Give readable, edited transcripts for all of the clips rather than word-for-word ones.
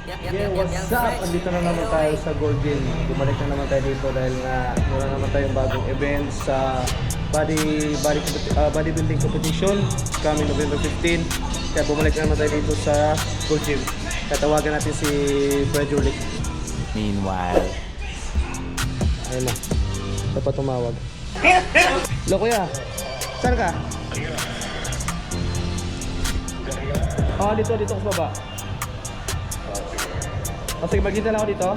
Yeah, what's up? Andito na naman tayo sa Gold Gym. Bumalik na naman tayo dito dahil nga meron naman tayong bagong event sa bodybuilding competition coming November 15. Kaya bumalik na naman tayo dito sa Gold Gym. Tatawagan natin si Fred Julik. Meanwhile, Ayun na. Dapat tumawag. Hello kuya. Saan ka? Dito sa baba. Sige, maghintay lang ako dito.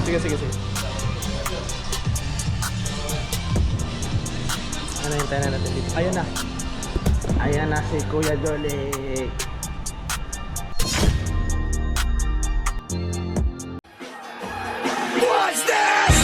Sige. Ano, hintayin na natin dito. Ayun na. Ayan na si Kuya Jolik. What's this?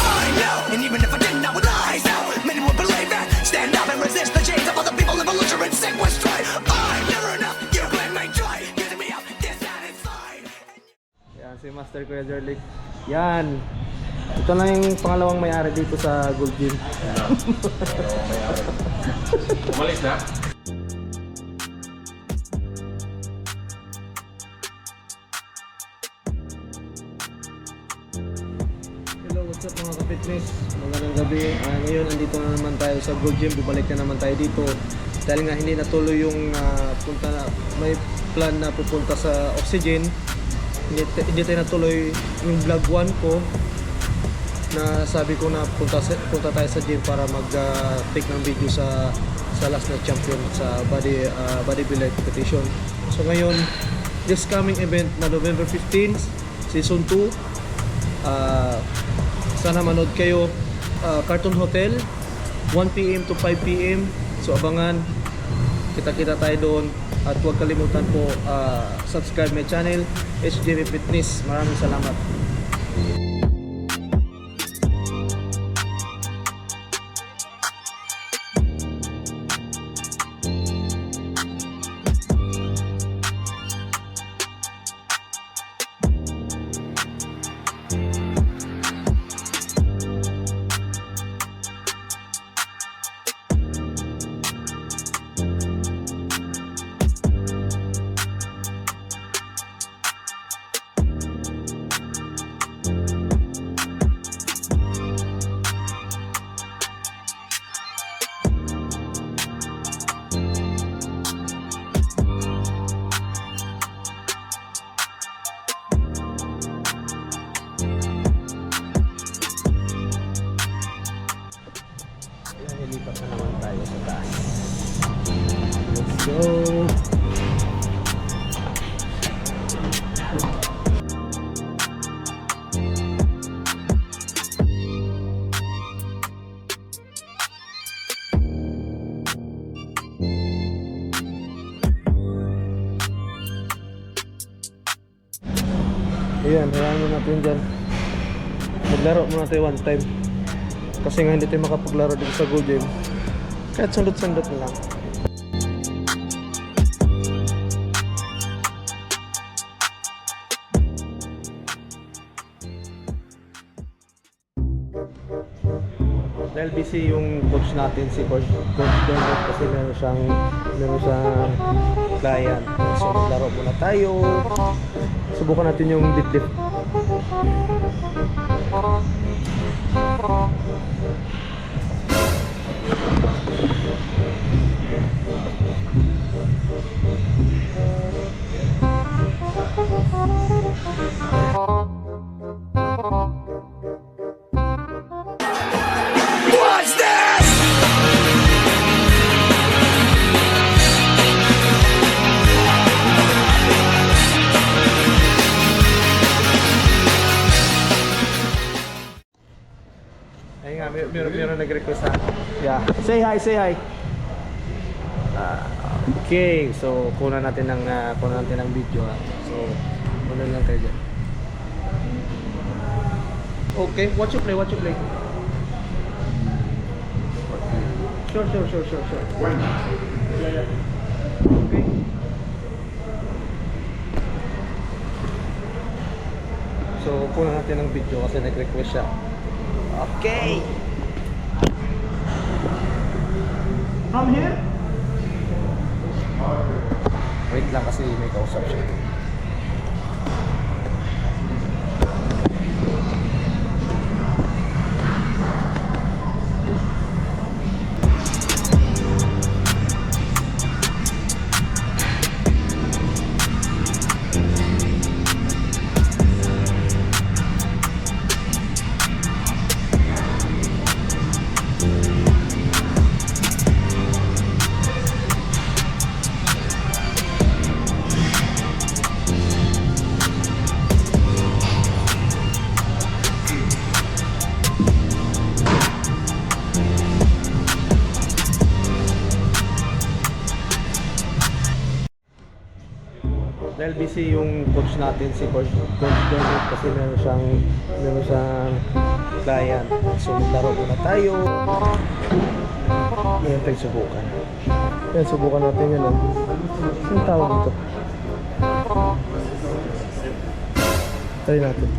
I know, and even if I didn't, I would lie. So many would believe it. Stand up and resist the chains of other people in belligerent sequestration. I'm never enough. You blame me, try getting me out dissatisfied. Yan, si Master Kuya Jolik. Yan. Ito na yung pangalawang may-ari dito sa Gold Gym. umalis na. Hello, what's up mga ka-fitness? Magandang gabi. Ngayon, andito na naman tayo sa Gold Gym. Bumalik na naman tayo dito. Dahil nga hindi natuloy yung may plan na pupunta sa Oxygen. Hindi tayo natuloy yung vlog 1 ko na sabi ko na punta tayo sa gym para mag-take ng video sa last na champion sa bodybuilding competition. So ngayon, this coming event na November 15, season 2, sana manood kayo. Cartoon Hotel, 1 PM to 5 PM. So abangan, kita-kita tayo doon. At huwag kalimutan po subscribe my channel, HJV Fitness. Maraming salamat. Lipat na naman tayo sa taas. Let's go! Ayan, hayaan mo natin dyan. Maglaro muna tayo one time. Kasi nga hindi tayo makapaglaro dito sa Gold Gym. Kahit sundot-sundot na lang. Dahil busy yung coach natin, si Coach Donald, kasi meron siyang client. So maglaro muna tayo. Subukan natin yung deadlift. What's this? Ayun nga, meron nag-request sa yeah. Say hi. Okay, so kunan natin ng video ha. So, kunan lang kayo dyan. Okay, what you play? Sure. When? Yeah. Okay. So, kunan natin ng video kasi nag-request siya. Okay! From here? Wait lang kasi may kausap siya. Dahil busy yung coach natin, si Coach Donald, kasi meron siyang client. So maglaro muna tayo. Ngayon tayo subukan. Yan, subukan natin yan. Anong tawag dito? Try natin.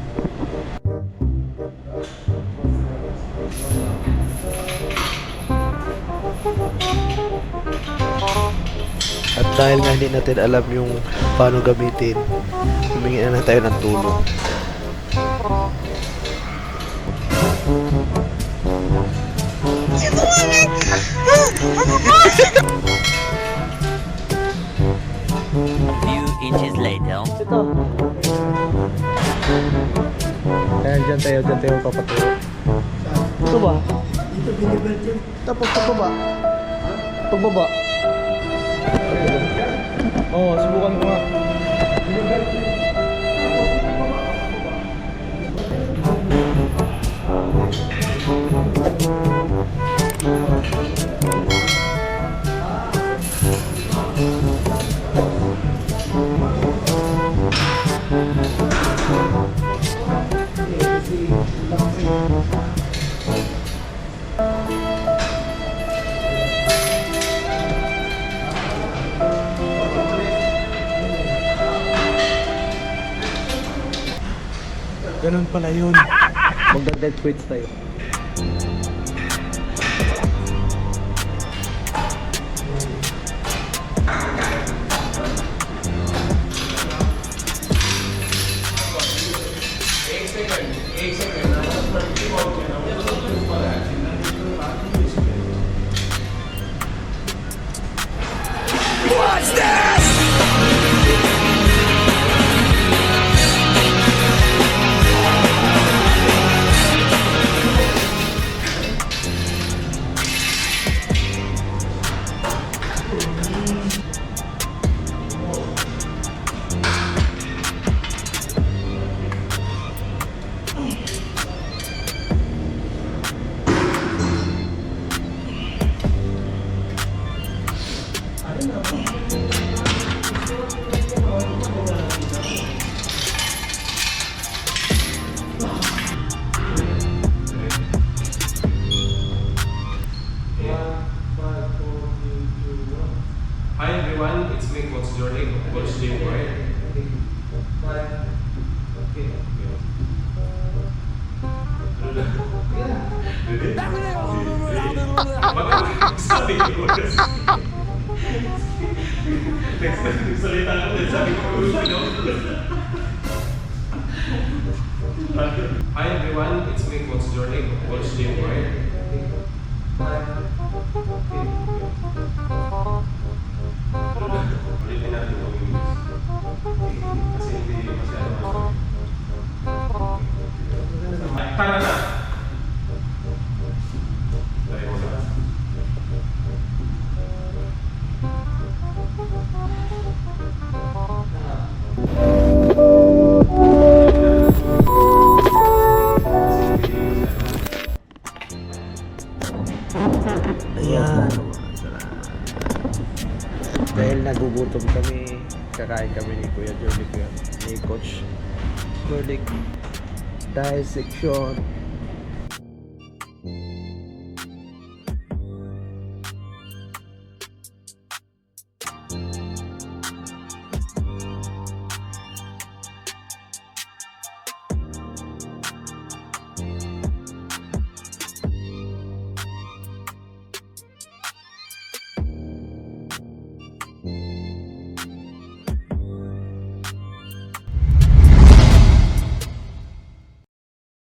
At dahil nga hindi natin alam yung paano gamitin, humingi na tayo ng tulong. Few inches later. Ito. Ayan, dyan tayo papaturo. Ito ba? Tapos pagbaba. Pagbaba. Oo, subukan ko nga. Ganun pala yun. Magda-dead quits tayo. What's this? Hi everyone, it's me, Coach Jordan, Coach Jim Boy. Sabi ko kasi. Salita ko din, sabi ko Hi everyone, it's me, Coach Jordan, Coach Jim Boy. Ulitin natin ito kasi hindi masyado tara na! Tayo mo na. Ayan. Dahil nagugutom kami, kakain kami ni Kuya Jordic, ni Coach Jordic. Dissection.